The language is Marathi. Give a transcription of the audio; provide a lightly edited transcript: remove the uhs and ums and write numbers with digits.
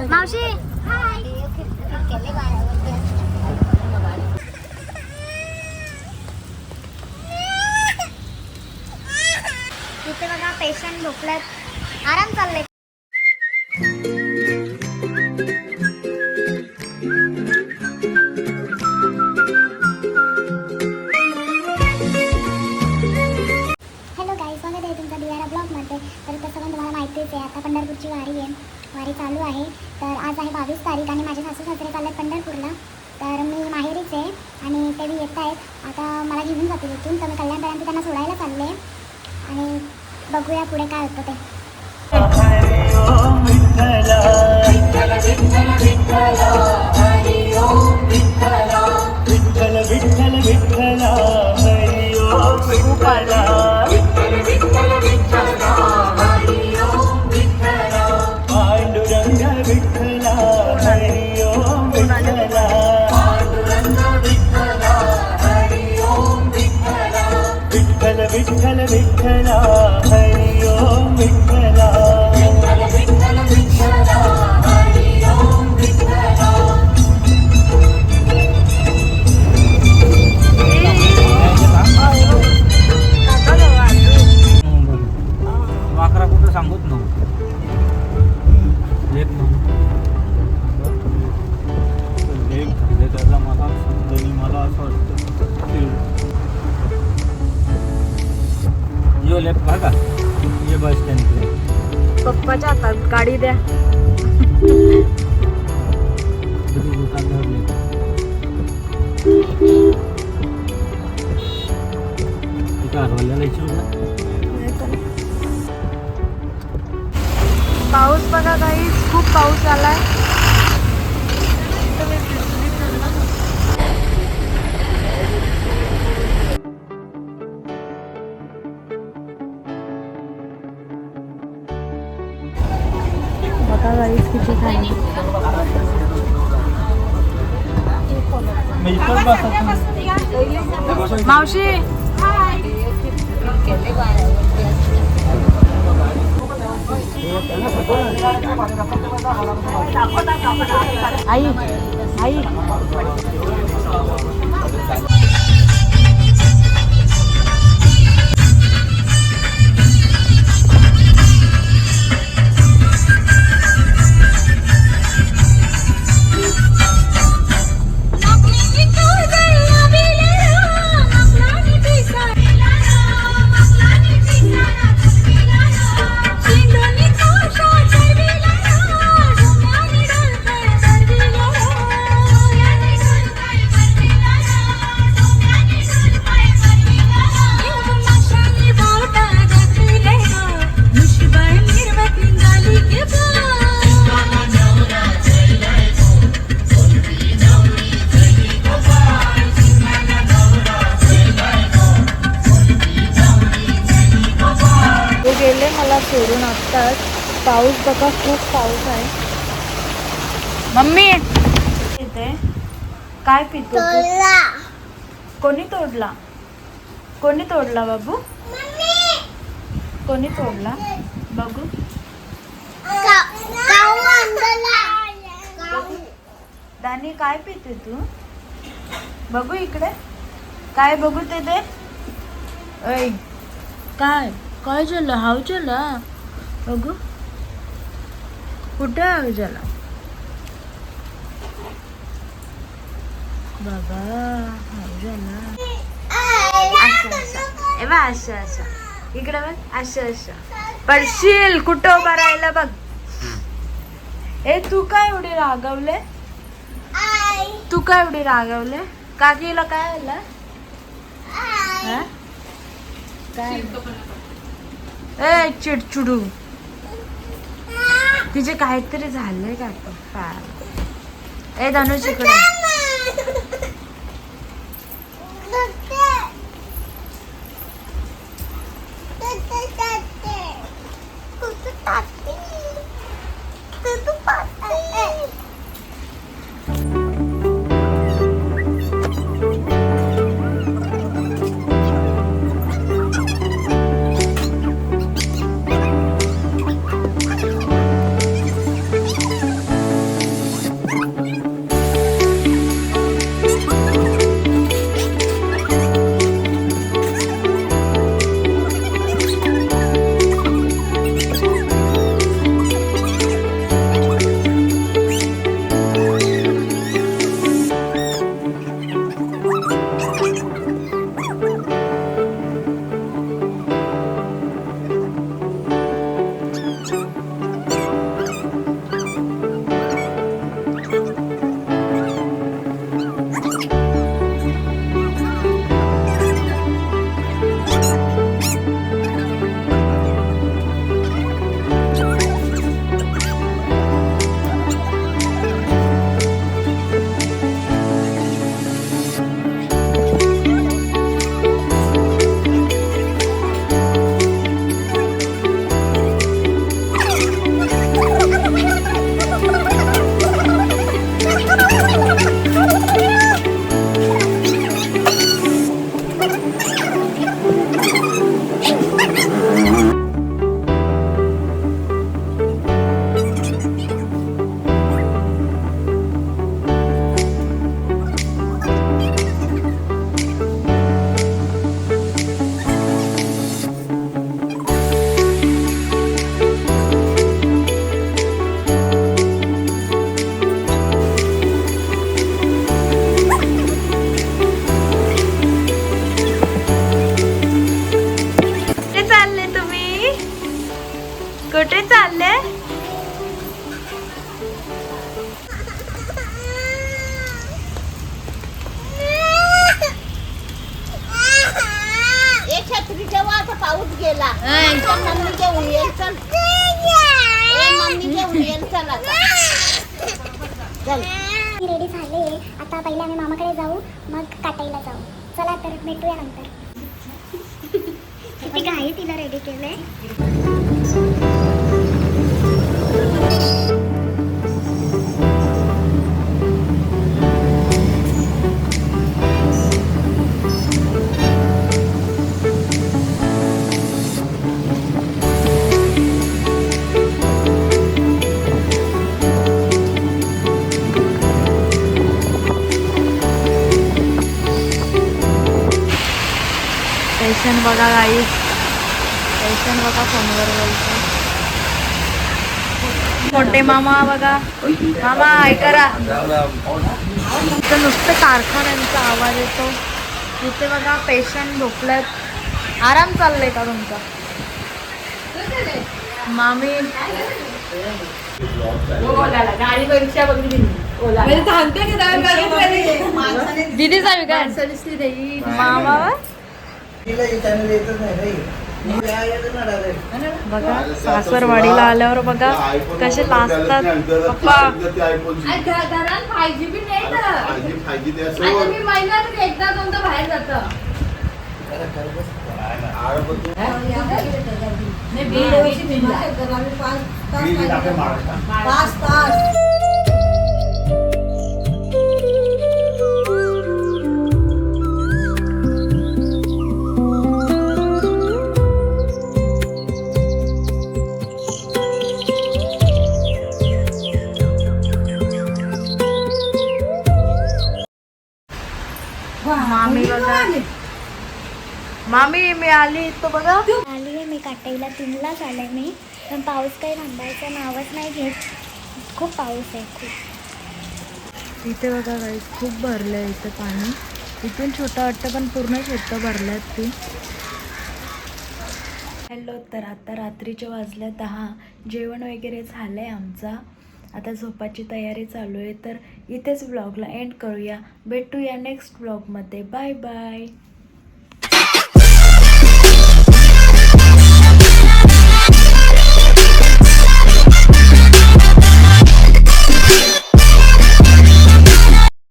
मावशी इथे बघा पेशंट झोपल्यात, आराम चाललंय. हॅलो गाईज, स्वागत आहे तुमचा दिवारा ब्लॉगमध्ये. तर तसं पण तुम्हाला माहितीच आहे, आता पंढरपूरची वारी चालू आहे. तर आज आहे 22 तारीख आणि माझे सासू सासरे चालले पंढरपूरला. तर मी माहेरीच आहे आणि ते येत आहेत. आता मला घेऊन जातील इथून, तर मी कल्याणपर्यंत त्यांना सोडायला चालले आणि बघूया पुढे काय होतं ते. विठ्ठल विठ्ठला हरी ओम विठ्ठला, विठ्ठल विठ्ठल विठ्ठला हरी ओम विठ्ठला. वाकरा कुठं सांगूच ना एक त्याचा मला समजणी, मला असं वाटतं यो लेफ्ट बघा, ये बस स्टँड. पप्पाच्या हातात गाडी द्या. पाऊस बघा काही खूप पाऊस आलाय. बघा गाईस किती खाली. मावशी आई आई गेले मला सोडून. आत्ताच पाऊस बघा, खूप पाऊस आहे. मम्मी इथे काय पितो? कोणी तोडला? कोणी तोडला बाबू? कोणी तोडला बघू? दानी काय पिते तू? बघू इकडे काय बघू ते दे. ऐ काय काय झालं? हाव झाला बघू, कुठे हाव झाला बाबा? हाव झाला असं एव्हा, असं असं इकडे बघ, असं असं पडशील. कुठं उभा राहिला बघ. ए तू काय एवढी रागवले? तू काय एवढी रागवले? काकीला काय आलं? काय ए चिडचिडू, तिचे काहीतरी झालंय का पप्पा? ए धनुष इकडे. चल मी रेडी झाले. आता पहिले आम्ही मामाकडे जाऊ, मग काटाईला जाऊ. चला तर भेटूया नंतर. किती घाई तिला रेडी केलंय. पेशंट बघा गाईस, पेशंट बघा फोनवर बोलतो. मोठे मामा बघा, मामा ऐकरा. इथं नुसतं कारखान्यांचा आवाज येतो. इथे बघा पेशंट झोपल्यात. आराम चाललंय का तुमचा? मामी दिदी जावी काय मामा बघा. सासरवाडीला आल्यावर बघा कसे लाजतात पप्पा. घरात 5GB नाही ना. आता मी महिन्यात एकदा दोनदा बाहेर जातं. मामी बघा, मामी मी आली तो बघा. आली आहे मी काटाईला. 3लाच आले मी, पण पाऊस काही थांबायचं नावच नाही घेत. खूप पाऊस आहे खूप. इथे बघा गाईस खूप भरलंय इथे पाणी. इथून छोटं वाटतं पण पूर्ण छोटं भरल्यात ती. हॅलो, तर आता रात्रीचे वाजले 10. जेवण वगैरे झालं आहे आमचा. आता झोपाची तयारी चालू आहे. तर इथेच ब्लॉगला एंड करूया. भेटूया नेक्स्ट ब्लॉगमध्ये. Bye bye.